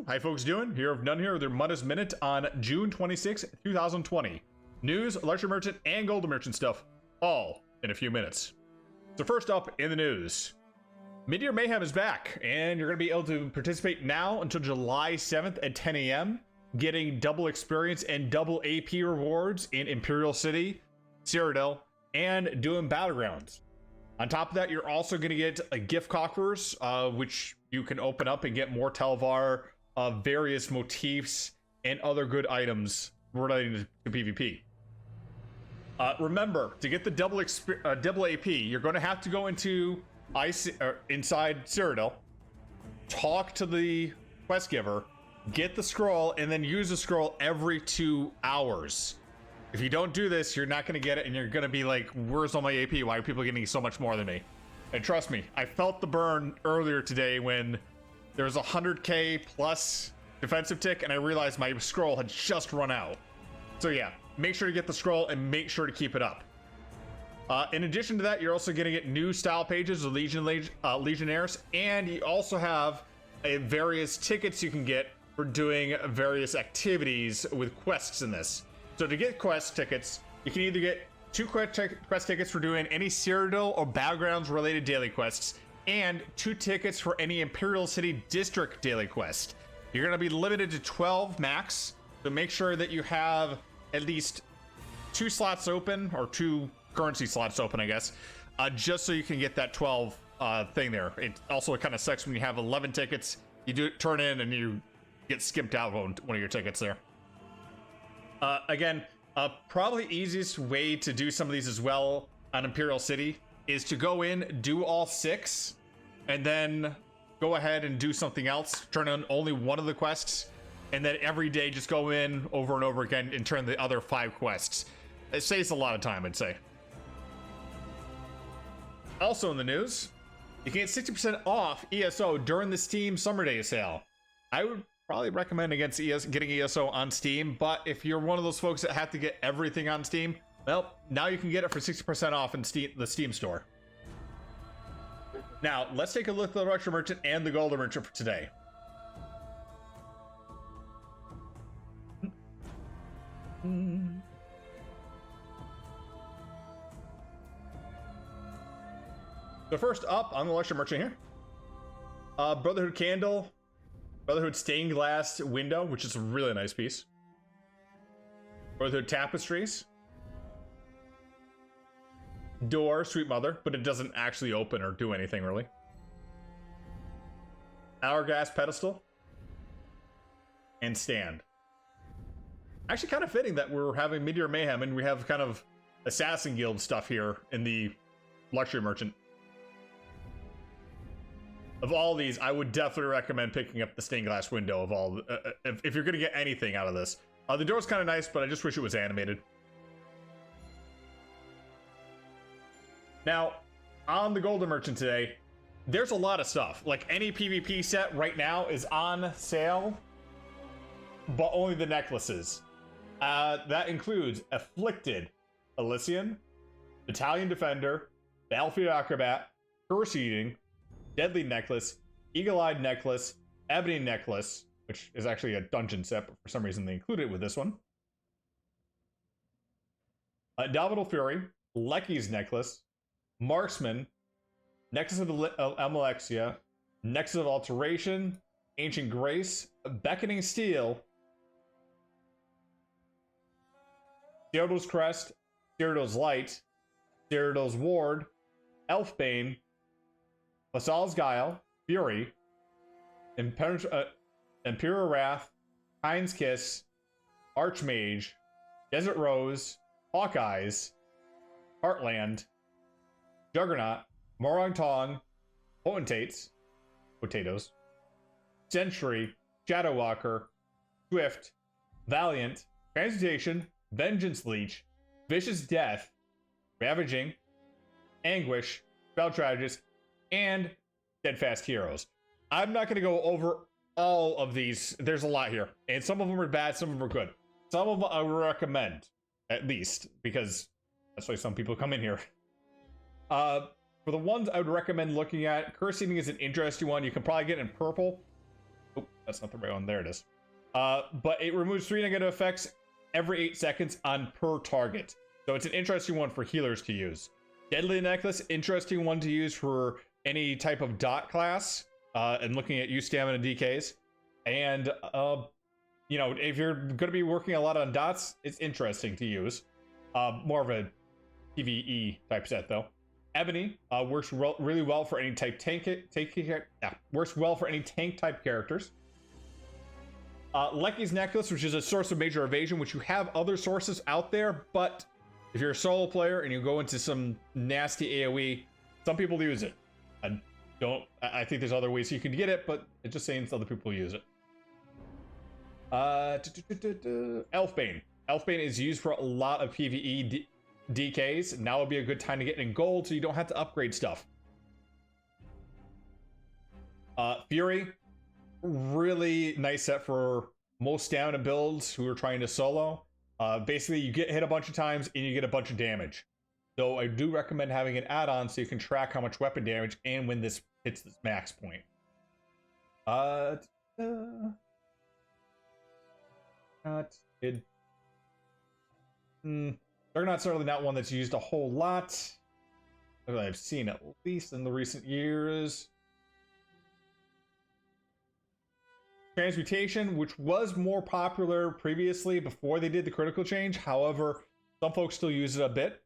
Hi folks, doing? Here of None here with their Mundus Minute on June 26, 2020. News, Luxury Merchant, and Golden Merchant stuff, all in a few minutes. So first up in the news, Midyear Mayhem is back, and you're going to be able to participate now until July 7th at 10 a.m., getting double experience and double AP rewards in Imperial City, Cyrodiil, and doing Battlegrounds. On top of that, you're also going to get a gift coffers, which you can open up and get more Telvar, various motifs, and other good items relating to PvP. Remember, to get the double AP, you're going to have to go into inside Cyrodiil, talk to the quest giver, get the scroll, and then use the scroll every 2 hours. If you don't do this, you're not going to get it, and you're going to be like, where's all my AP? Why are people getting so much more than me? And trust me, I felt the burn earlier today when there was 100k plus defensive tick, and I realized my scroll had just run out. So yeah, make sure to get the scroll and make sure to keep it up. In addition to that, you're also going to get new style pages of Legionnaires, and you also have various tickets you can get for doing various activities with quests in this. So to get quest tickets, you can either get 2 quest tickets for doing any Cyrodiil or Battlegrounds related daily quests, and 2 tickets for any Imperial City District daily quest. You're going to be limited to 12 max, so make sure that you have at least 2 slots open, or 2 currency slots open, I guess, just so you can get that 12 thing there. It also kind of sucks when you have 11 tickets, you turn in and you get skipped out on one of your tickets there. Again, probably easiest way to do some of these as well on Imperial City is to go in, do all 6, and then go ahead and do something else. Turn on only one of the quests, and then every day just go in over and over again and turn the other 5 quests. It saves a lot of time, I'd say. Also in the news, you can get 60% off ESO during the Steam Summer Day sale. I would probably recommend against getting ESO on Steam, but if you're one of those folks that have to get everything on Steam, well, now you can get it for 60% off in the Steam store. Now, let's take a look at the Luxury Merchant and the Golden Merchant for today. So first up on the Luxury Merchant here, Brotherhood Candle, Brotherhood Stained Glass Window, which is a really nice piece. Brotherhood Tapestries. Door, Sweet Mother, but it doesn't actually open or do anything really. Hourglass Pedestal. And Stand. Actually kind of fitting that we're having Midyear Mayhem and we have kind of Assassin Guild stuff here in the Luxury Merchant. Of all these, I would definitely recommend picking up the stained glass window of all, if you're going to get anything out of this. The door's kind of nice, but I just wish it was animated. Now, on the Golden Merchant today, there's a lot of stuff. Like, any PvP set right now is on sale, but only the necklaces. That includes Afflicted, Elysian, Battalion Defender, Battlefield Acrobat, Curse Eating, Deadly Necklace, Eagle-Eyed Necklace, Ebony Necklace, which is actually a dungeon set, but for some reason they included it with this one. Indomitable Fury, Lecky's Necklace, Marksman, Nexus of Amalexia, Nexus of Alteration, Ancient Grace, Beckoning Steel, Cyrodiil's Crest, Cyrodiil's Light, Cyrodiil's Ward, Elfbane, Vasal's Guile, Fury, Imperial Wrath, Hind's Kiss, Archmage, Desert Rose, Hawkeyes, Heartland, Juggernaut, Morong Tong, Potentates, Potatoes, Sentry, Shadowwalker, Swift, Valiant, Transmutation, Vengeance Leech, Vicious Death, Ravaging, Anguish, Spell Strategist, and Steadfast Heroes. I'm not going to go over all of these. There's a lot here, and some of them are bad, some of them are good. Some of them I would recommend, at least, because that's why some people come in here. For the ones I would recommend looking at, Curse Eating is an interesting one. You can probably get it in purple. Oh, that's not the right one. There it is. But it removes 3 negative effects every 8 seconds on per target. So it's an interesting one for healers to use. Deadly Necklace, interesting one to use for any type of dot class, and looking at use stamina DKs. And, you know, if you're going to be working a lot on dots, it's interesting to use. More of a PvE type set, though. Ebony works really well for any type works well for any tank type characters. Lecky's Necklace, which is a source of major evasion, which you have other sources out there, but if you're a solo player and you go into some nasty AoE, some people use it. I think there's other ways you can get it, but it's just saying other people use it. Elfbane. Elfbane is used for a lot of PvE DKs. Now would be a good time to get in gold so you don't have to upgrade stuff. Fury. Really nice set for most stamina builds who are trying to solo. Basically, you get hit a bunch of times and you get a bunch of damage. So I do recommend having an add-on so you can track how much weapon damage and when this hits this max point. They're not certainly not one that's used a whole lot that I've seen, at least in the recent years. Transmutation, which was more popular previously before they did the critical change. However, some folks still use it a bit.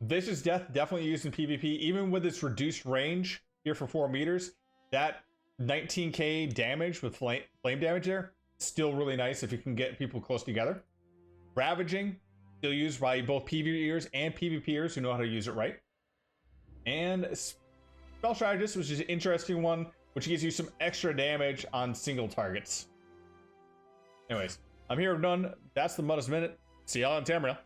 Vicious Death, definitely used in PvP, even with its reduced range here for 4 meters. That 19k damage with flame damage there, still really nice if you can get people close together. Ravaging, still used by both PvEers and PvPers who know how to use it right. And Spell Strategist, which is an interesting one, which gives you some extra damage on single targets. Anyways, I'm here with None. That's the Mundus Minute. See y'all on Tamriel.